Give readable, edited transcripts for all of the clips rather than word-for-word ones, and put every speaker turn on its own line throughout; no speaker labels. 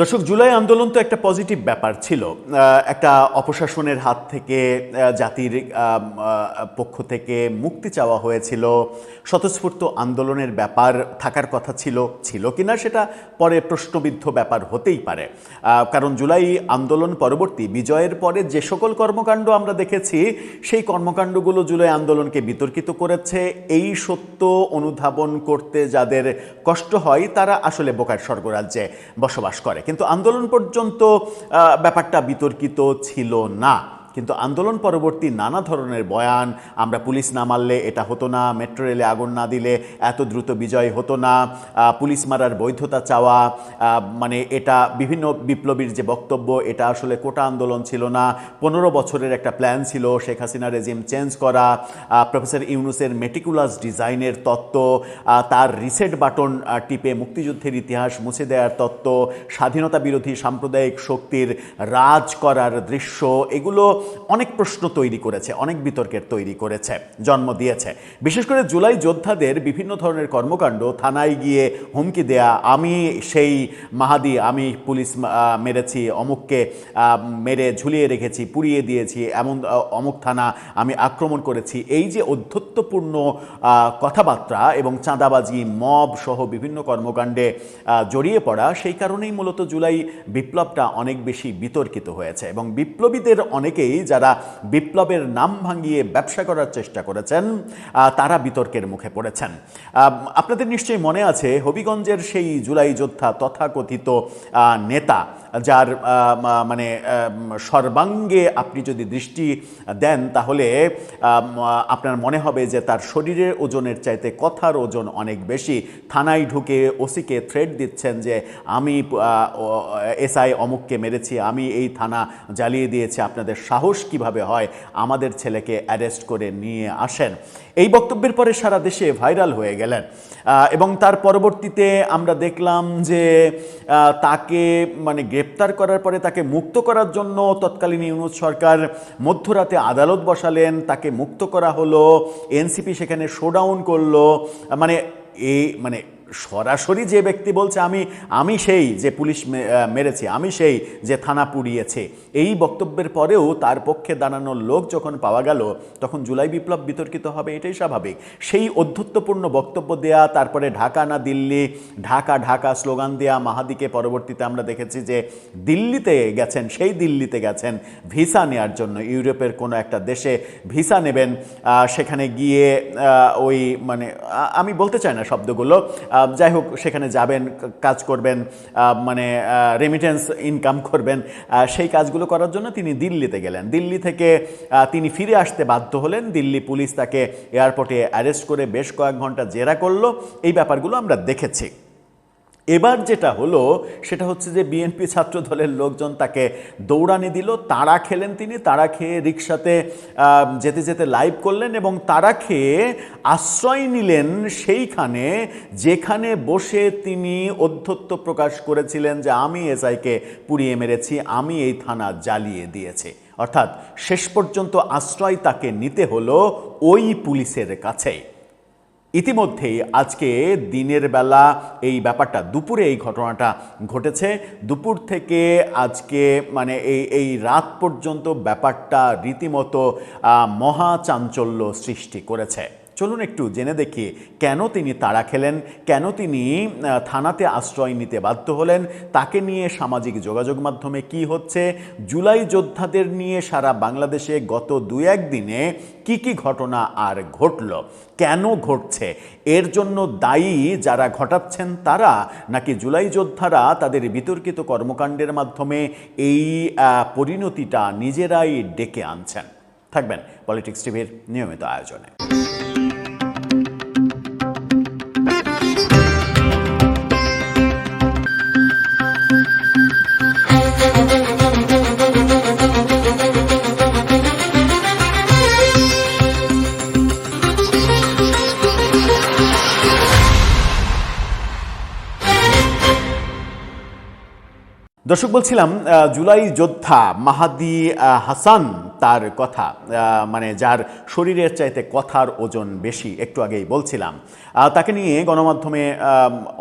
দর্শক, জুলাই আন্দোলন তো একটা পজিটিভ ব্যাপার ছিল। একটা অপশাসনের হাত থেকে জাতির পক্ষ থেকে মুক্তি চাওয়া হয়েছিল। স্বতঃস্ফূর্ত আন্দোলনের ব্যাপার থাকার কথা ছিল কিনা সেটা পরে প্রশ্নবিদ্ধ ব্যাপার হতেই পারে। কারণ জুলাই আন্দোলন পরবর্তী বিজয়ের পরে যে সকল কর্মকাণ্ড আমরা দেখেছি, সেই কর্মকাণ্ডগুলো জুলাই আন্দোলনকে বিতর্কিত করেছে। এই সত্য অনুধাবন করতে যাদের কষ্ট হয় তারা আসলে বোকার স্বর্গরাজ্যে বসবাস করে। কিন্তু আন্দোলন পর্যন্ত ব্যাপারটা বিতর্কিত ছিল না। কিন্তু আন্দোলন পরবর্তী নানা ধরনের বয়ান, আমরা পুলিশ না মারলে এটা হতো না, মেট্রো রেলে আগুন না দিলে এত দ্রুত বিজয় হতো না, পুলিশ মারার বৈধতা চাওয়া, মানে এটা বিভিন্ন বিপ্লবীর যে বক্তব্য, এটা আসলে কোটা আন্দোলন ছিল না, 15 বছরের একটা প্ল্যান ছিল শেখ হাসিনা রেজিম চেঞ্জ করা, প্রফেসর ইউনূসের মেটিকুলাস ডিজাইনের তত্ত্ব, তার রিসেট বাটন টিপে মুক্তিযুদ্ধের ইতিহাস মুছে দেওয়ার তত্ত্ব, স্বাধীনতা বিরোধী সাম্প্রদায়িক শক্তির রাজ করার দৃশ্য, এগুলো অনেক প্রশ্ন তৈরি করেছে, অনেক বিতর্কের তৈরি করেছে, জন্ম দিয়েছে। বিশেষ করে জুলাই যোদ্ধাদের বিভিন্ন ধরনের কর্মকাণ্ড, থানায় গিয়ে হুমকি দেয়া, আমি সেই মাহাদি, আমি পুলিশ মেরেছি, অমুককে মেরে ঝুলিয়ে রেখেছি, পুড়িয়ে দিয়েছি, এমন অমুক থানা আমি আক্রমণ করেছি, এই যে অধ্যত্বপূর্ণ কথাবার্তা এবং চাঁদাবাজি, মব সহ বিভিন্ন কর্মকাণ্ডে জড়িয়ে পড়া, সেই কারণেই মূলত জুলাই বিপ্লবটা অনেক বেশি বিতর্কিত হয়েছে। এবং বিপ্লবীদের অনেকেই যারা বিপ্লবের নাম ভাঙিয়ে ব্যবসা করার চেষ্টা করেছেন, তারা বিতর্কের মুখে পড়েছেন। আপনাদের নিশ্চয়ই মনে আছে হবিগঞ্জের সেই জুলাই যোদ্ধা, তথাকথিত নেতা, যার মানে সর্বাঙ্গে আপনি যদি দৃষ্টি দেন তাহলে আপনার মনে হবে যে তার শরীরের ওজনের চাইতে কথার ওজন অনেক বেশি। থানায় ঢুকে ওসিকে থ্রেট দিচ্ছেন যে আমি এসআই অমুককে মেরেছি, আমি এই থানা জ্বালিয়ে দিয়েছি, আপনাদের সাহস কিভাবে হয়, আমাদের ছেলেকে অ্যারেস্ট করে নিয়ে আসেন। এই বক্তব্যের পরে সারা দেশে ভাইরাল হয়ে গেলেন এবং তার পরবর্তীতে আমরা দেখলাম যে তাকে মানে গ্রেপ্তার করার পরে তাকে মুক্ত করার জন্য তৎকালীন ইউনূস সরকার মধ্যরাতে আদালত বসালেন, তাকে মুক্ত করা হলো, এনসিপি সেখানে শোডাউন করলো। মানে সরাসরি যে ব্যক্তি বলছে আমি সেই যে পুলিশ মেরেছে, আমি সেই যে থানা পুড়িয়েছে, এই বক্তব্যের পরেও তার পক্ষে দাঁড়ানোর লোক যখন পাওয়া গেল, তখন জুলাই বিপ্লব বিতর্কিত হবে, এটাই স্বাভাবিক। সেই অধ্যত্বপূর্ণ বক্তব্য দেয়া, তারপরে ঢাকা না দিল্লি, ঢাকা ঢাকা স্লোগান দেয়া মাহাদিকে পরবর্তীতে আমরা দেখেছি যে দিল্লিতে গেছেন, সেই দিল্লিতে গেছেন ভিসা নেওয়ার জন্য, ইউরোপের কোনো একটা দেশে ভিসা নেবেন, সেখানে গিয়ে ওই মানে আমি বলতে চাই না শব্দগুলো, যাই হোক সেখানে যাবেন, কাজ করবেন, মানে রেমিটেন্স ইনকাম করবেন, সেই কাজগুলো করার জন্য তিনি দিল্লিতে গেলেন। দিল্লি থেকে তিনি ফিরে আসতে বাধ্য হলেন। দিল্লি পুলিশ তাকে এয়ারপোর্টে অ্যারেস্ট করে বেশ কয়েক ঘন্টা জেরা করলো। এই ব্যাপারগুলো আমরা দেখেছি। এবার যেটা হলো সেটা হচ্ছে যে বিএনপি ছাত্র দলের লোকজন তাকে দৌড়ানি দিল, তাড়া খেলেন তিনি, তাড়া খেয়ে রিকশাতে যেতে যেতে লাইভ করলেন এবং তাড়া খেয়ে আশ্রয় নিলেন সেইখানে যেখানে বসে তিনি অধ্যত্ব প্রকাশ করেছিলেন যে আমি এসআইকে পুড়িয়ে মেরেছি, আমি এই থানা জ্বালিয়ে দিয়েছি। অর্থাৎ শেষ পর্যন্ত আশ্রয় তাকে নিতে হলো ওই পুলিশের কাছেই। ইতিমধ্যেই আজকে দিনের বেলা এই ব্যাপারটা, দুপুরে এই ঘটনাটা ঘটেছে, দুপুর থেকে আজকে মানে এই রাত পর্যন্ত ব্যাপারটা রীতিমতো মহা চাঞ্চল্য সৃষ্টি করেছে। চলুন একটু জেনে দেখি কেন তিনি তাড়া খেলেন, কেন তিনি থানাতে আশ্রয় নিতে বাধ্য হলেন, তাকে নিয়ে সামাজিক যোগাযোগ মাধ্যমে কি হচ্ছে, জুলাই যোদ্ধাদের নিয়ে সারা বাংলাদেশে গত 2-1 দিনে কি ঘটনা আর ঘটল, কেন ঘটছে, এর জন্য দায়ী যারা ঘটাচ্ছেন তারা, নাকি জুলাই যোদ্ধারা তাদের বিতর্কিত কর্মকাণ্ডের মাধ্যমে এই পরিণতিটা নিজেরাই ডেকে আনছেন। থাকবেন পলিটিক্স টিভির নিয়মিত আয়োজনে। দর্শক, বলছিলাম জুলাই যোদ্ধা মাহাদি হাসান তার কথা, মানে যার শরীরের চাইতে কথার ওজন বেশি, একটু আগেই বলছিলাম, তাকে নিয়ে গণমাধ্যমে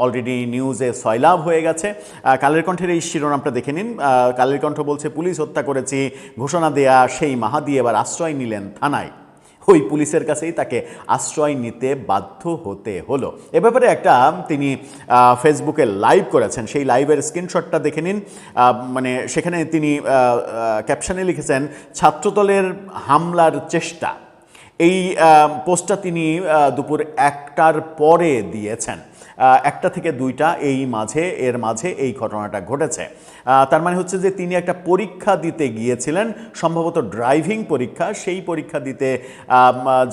অলরেডি নিউজে সয়লাভ হয়ে গেছে। কালের কণ্ঠের এই শিরোনামটা দেখে নিন। কালের কণ্ঠ বলছে, পুলিশ হত্যা করেছি ঘোষণা দেয়া সেই মাহাদি এবার আশ্রয় নিলেন থানায়। ওই পুলিশের কাছেই তাকে আশ্রয় নিতে বাধ্য হতে হলো। এ ব্যাপারে একটা তিনি ফেসবুকে লাইভ করেছেন, সেই লাইভের স্ক্রিনশটটা দেখে নিন। মানে সেখানে তিনি ক্যাপশনে লিখেছেন, ছাত্রদলের হামলার চেষ্টা। এই পোস্টটা তিনি দুপুর 1টার পরে দিয়েছেন। 1টা থেকে 2টা এর মাঝে এই ঘটনাটা ঘটেছে। তার মানে হচ্ছে যে তিনি একটা পরীক্ষা দিতে গিয়েছিলেন, সম্ভবত ড্রাইভিং পরীক্ষা। সেই পরীক্ষা দিতে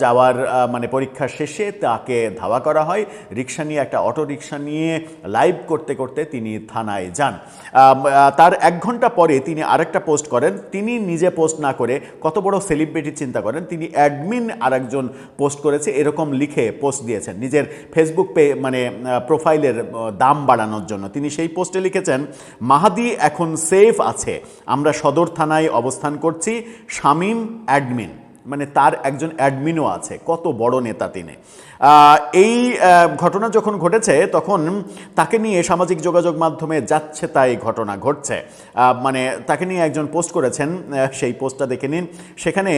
যাওয়ার মানে পরীক্ষা শেষে তাকে ধাওয়া করা হয়। রিক্সা নিয়ে, একটা অটো রিক্সা নিয়ে লাইভ করতে করতে তিনি থানায় যান। তার 1 ঘন্টা পরে তিনি আরেকটা পোস্ট করেন। তিনি নিজে পোস্ট না করে, কত বড় সেলিব্রিটি চিন্তা করেন, তিনি অ্যাডমিন আরেকজন পোস্ট করেছে এরকম লিখে পোস্ট দিয়েছেন নিজের ফেসবুক মানে প্রোফাইলের দাম বাড়ানোর জন্য। তিনি সেই পোস্টে লিখেছেন, মাহাদি এখন সেফ আছে, আমরা সদর থানায় অবস্থান করছি। শামীম অ্যাডমিন, মানে তার একজন অ্যাডমিনও আছে। কত বড় নেতা তিনি। এই ঘটনা যখন ঘটেছে তখন তাকে নিয়ে সামাজিক যোগাযোগ মাধ্যমে যাচ্ছে তাই ঘটনা ঘটছে। মানে তাকে নিয়ে একজন পোস্ট করেছেন, সেই পোস্টটা দেখে নিন। সেখানে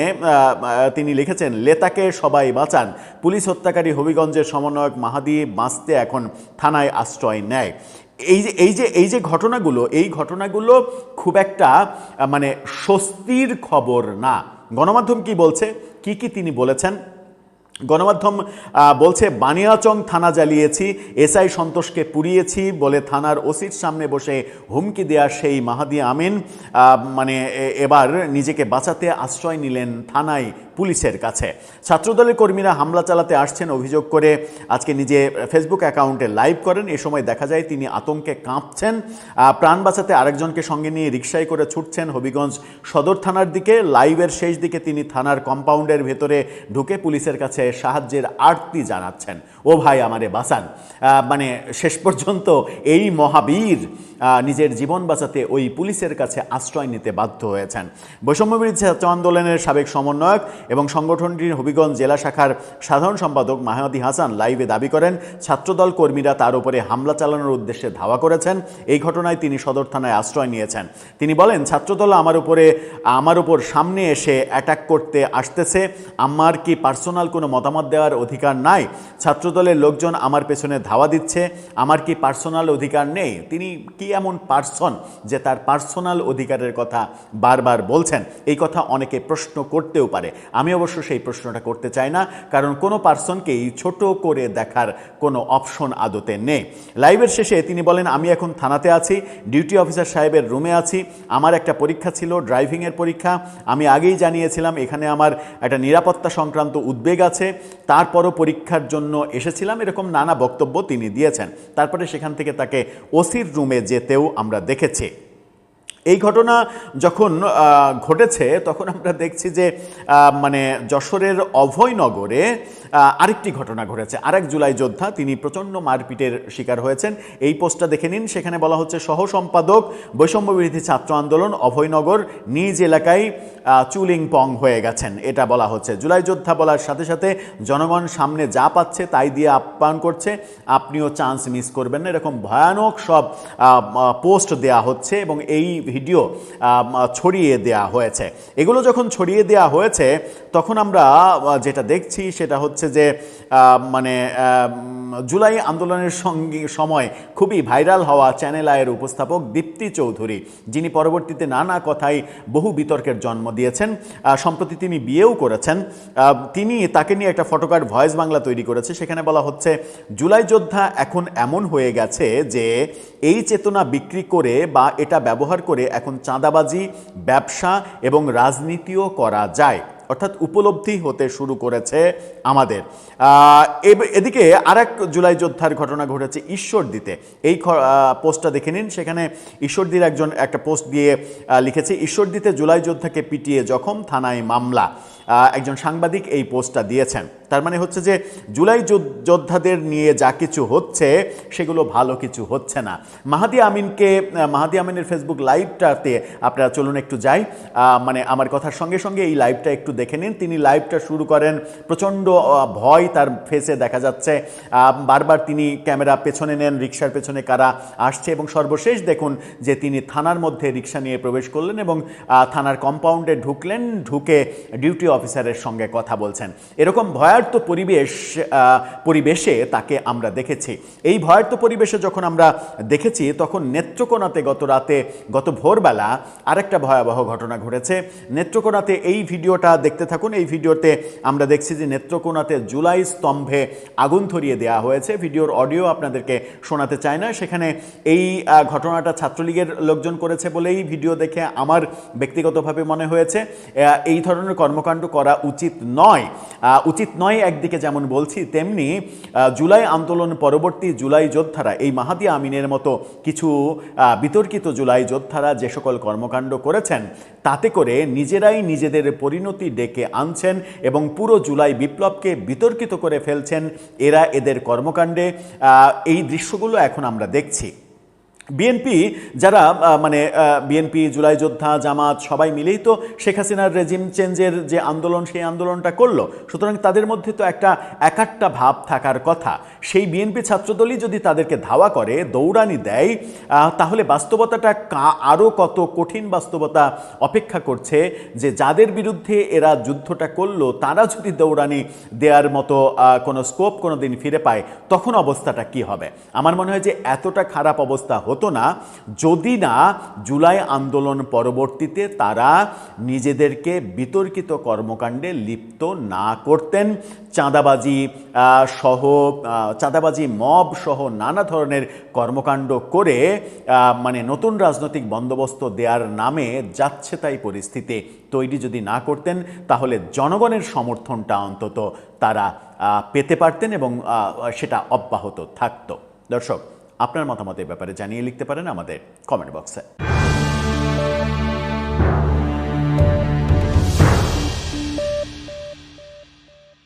তিনি লিখেছেন, লেতাকে সবাই বাঁচান, পুলিশ হত্যাকারী হবিগঞ্জের সমন্বয়ক মাহাদি বাঁচতে এখন থানায় আশ্রয় নেয়। এই যে ঘটনাগুলো, এই ঘটনাগুলো খুব একটা মানে স্বস্তির খবর না। গণমাধ্যম কি বলছে, কি তিনি বলেছেন? গণমাধ্যম বলছে, বানিয়াচং থানা জ্বালিয়েছি, এসআই সন্তোষকে পুড়িয়েছি বলে থানার ওসির সামনে বসে হুমকি দেয়া সেই মাহাদি আমিন মানে এবার নিজেকে বাঁচাতে আশ্রয় নিলেন থানায় পুলিশের কাছে। ছাত্রদলের কর্মীরা হামলা চালাতে আসছেন অভিযোগ করে আজকে নিজে ফেসবুক অ্যাকাউন্টে লাইভ করেন। এ সময় দেখা যায় তিনি আতঙ্কে কাঁপছেন। প্রাণ বাঁচাতে আরেকজনকে সঙ্গে নিয়ে রিকশায় করে ছুটছেন হবিগঞ্জ সদর থানার দিকে। লাইভের শেষ দিকে তিনি থানার কম্পাউন্ডের ভেতরে ঢুকে পুলিশের কাছে সাহায্যের আর্তি জানাচ্ছেন, ও ভাই আমারে বাঁচান। মানে শেষ পর্যন্ত এই মহাবীর নিজের জীবন বাঁচাতে ওই পুলিশের কাছে আশ্রয় নিতে বাধ্য হয়েছেন। বৈষম্যবিরোধী ছাত্র আন্দোলনের সাবেক সমন্বয়ক এবং সংগঠনটির হবিগঞ্জ জেলা শাখার সাধারণ সম্পাদক মাহাদি হাসান লাইভে দাবি করেন, ছাত্রদল কর্মীরা তার উপরে হামলা চালানোর উদ্দেশ্যে ধাওয়া করেছেন। এই ঘটনায় তিনি সদর থানায় আশ্রয় নিয়েছেন। তিনি বলেন, ছাত্রদল আমার উপর সামনে এসে অ্যাটাক করতে আসতেছে, আমার কি পার্সোনাল কোনো মতামত দেওয়ার অধিকার নাই? ছাত্রদলের লোকজন আমার পেছনে ধাওয়া দিচ্ছে, আমার কি পার্সোনাল অধিকার নেই? তিনি কি এমন পার্সন যে তার পার্সোনাল অধিকারের কথা বারবার বলছেন? এই কথা অনেকে প্রশ্ন করতেও পারে। আমি অবশ্য সেই প্রশ্নটা করতে চাই না, কারণ কোনো পার্সনকেই ছোট করে দেখার কোনো অপশন আদতে নেই। লাইভের শেষে তিনি বলেন, আমি এখন থানাতে আছি, ডিউটি অফিসার সাহেবের রুমে আছি। আমার একটা পরীক্ষা ছিল, ড্রাইভিংয়ের পরীক্ষা। আমি আগেই জানিয়েছিলাম এখানে আমার একটা নিরাপত্তা সংক্রান্ত উদ্বেগ আছে, তারপরও পরীক্ষার জন্য এসেছিলাম, এরকম নানা বক্তব্য তিনি দিয়েছেন। তারপরে সেখান থেকে তাকে ওসির রুমে যেতেও আমরা দেখেছি। এই ঘটনা যখন ঘটেছে তখন আমরা দেখছি যে মানে যশোরের অভয়নগরে আরেকটি ঘটনা ঘটেছে। আরেক জুলাই যোদ্ধা, তিনি প্রচণ্ড মারপিটের শিকার হয়েছেন। এই পোস্টটা দেখে নিন। সেখানে বলা হচ্ছে, সহ সম্পাদক বৈষম্যবিরোধী ছাত্র আন্দোলন অভয়নগর নিজ এলাকায় চুলিং পং হয়ে গেছেন, এটা বলা হচ্ছে। জুলাই যোদ্ধা বলার সাথে সাথে জনগণ সামনে যা পাচ্ছে তাই দিয়ে আপ্যায়ন করছে, আপনিও চান্স মিস করবেন না, এরকম ভয়ানক সব পোস্ট দেয়া হচ্ছে এবং এই ভিডিও ছড়িয়ে দেয়া হয়েছে। এগুলো যখন ছড়িয়ে দেয়া হয়েছে তখন আমরা যেটা দেখছি সেটা হচ্ছে যে মানে জুলাই আন্দোলনের সময় খুবই ভাইরাল হওয়া চ্যানেল আয়ের উপস্থাপক দীপ্তি চৌধুরী, যিনি পরবর্তীতে নানা কথায় বহু বিতর্কের জন্ম দিয়েছেন, সম্প্রতি তিনি বিয়েও করেছেন, তাকে নিয়ে একটা ফটোকার্ড ভয়েস বাংলা তৈরি করেছে। সেখানে বলা হচ্ছে, জুলাই যোদ্ধা এখন এমন হয়ে গেছে যে এই চেতনা বিক্রি করে বা এটা ব্যবহার করে এখন চাঁদাবাজি, ব্যবসা এবং রাজনীতিও করা যায়, অর্থাৎ উপলব্ধি হতে শুরু করেছে আমাদের। এদিকে আরেক জুলাই যোদ্ধার ঘটনা ঘটেছে ঈশ্বরদীতে। এই পোস্টটা দেখে নিন। সেখানে ঈশ্বরদীর একটা পোস্ট দিয়ে লিখেছে, ঈশ্বরদীতে জুলাই যোদ্ধাকে পিটিয়ে জখম, থানায় মামলা। একজন সাংবাদিক এই পোস্টটা দিয়েছেন। তার মানে হচ্ছে যে জুলাই যোদ্ধাদের নিয়ে যা কিছু হচ্ছে সেগুলো ভালো কিছু হচ্ছে না। মাহাদি আমিনের ফেসবুক লাইভটাতে আপনারা চলুন একটু যাই, মানে আমার কথার সঙ্গে সঙ্গে এই লাইভটা একটু দেখে নিন। তিনি লাইভটা শুরু করেন, প্রচণ্ড ভয় তার ফেসে দেখা যাচ্ছে, বারবার তিনি ক্যামেরা পেছনে নেন, রিকশার পেছনে কারা আসছে, এবং সর্বশেষ দেখুন যে তিনি থানার মধ্যে রিকশা নিয়ে প্রবেশ করলেন এবং থানার কম্পাউন্ডে ঢুকলেন, ঢুকে ডিউটি অফিসারের সঙ্গে কথা বলছেন। এরকম ভয়ার্ত পরিবেশে তাকে আমরা দেখেছি। এই ভয়ার্ত পরিবেশে যখন আমরা দেখেছি তখন নেত্রকোনাতে গত ভোরবেলা আরেকটা ভয়াবহ ঘটনা ঘটেছে। নেত্রকোনাতে এই ভিডিওটা দেখতে থাকুন। এই ভিডিওতে আমরা দেখছি যে নেত্রকোনাতে জুলাই স্তম্ভে আগুন ধরিয়ে দেওয়া হয়েছে। ভিডিওর অডিও আপনাদেরকে শোনাতে চাই না। সেখানে এই ঘটনাটা ছাত্রলীগের লোকজন করেছে বলেই ভিডিও দেখে আমার ব্যক্তিগতভাবে মনে হয়েছে এই ধরনের কর্মকাণ্ড করা উচিত নয় একদিকে যেমন বলছি, তেমনি জুলাই আন্দোলন পরবর্তী জুলাই যোদ্ধারা, এই মাহাদি আমিনের মতো কিছু বিতর্কিত জুলাই যোদ্ধারা যে সকল কর্মকাণ্ড করেছেন তাতে করে নিজেরাই নিজেদের পরিণতি ডেকে আনছেন এবং পুরো জুলাই বিপ্লবকে বিতর্কিত করে ফেলছেন এদের কর্মকাণ্ডে। এই দৃশ্যগুলো এখন আমরা দেখছি। বিএনপি যারা বিএনপি, জুলাই যোদ্ধা, জামাত সবাই মিলেই তো শেখ হাসিনার রেজিম চেঞ্জের যে আন্দোলন সেই আন্দোলনটা করলো। সুতরাং তাদের মধ্যে তো একটা একাট্টা ভাব থাকার কথা। সেই বিএনপি ছাত্রদলই যদি তাদেরকে ধাওয়া করে, দৌড়ানি দেয়, তাহলে বাস্তবতাটা আরও কত কঠিন বাস্তবতা অপেক্ষা করছে যে যাদের বিরুদ্ধে এরা যুদ্ধটা করলো তারা যদি দৌড়ানি দেওয়ার মতো কোনো স্কোপ কোনো দিন ফিরে পায় তখন অবস্থাটা কি হবে। আমার মনে হয় যে এতটা খারাপ অবস্থা হতো না যদি না জুলাই আন্দোলন পরবর্তীতে তারা নিজেদেরকে বিতর্কিত কর্মকাণ্ডে লিপ্ত না করতেন। চাঁদাবাজি মব সহ নানা ধরনের কর্মকাণ্ড করে নতুন রাজনৈতিক বন্দোবস্ত দেওয়ার নামে যাচ্ছে তাই পরিস্থিতি তৈরি যদি না করতেন তাহলে জনগণের সমর্থনটা অন্তত তারা পেতে পারতেন এবং সেটা অব্যাহত থাকতো। দর্শক, আপনার মতামত এই ব্যাপারে জানিয়ে লিখতে পারেন আমাদের কমেন্ট বক্সে।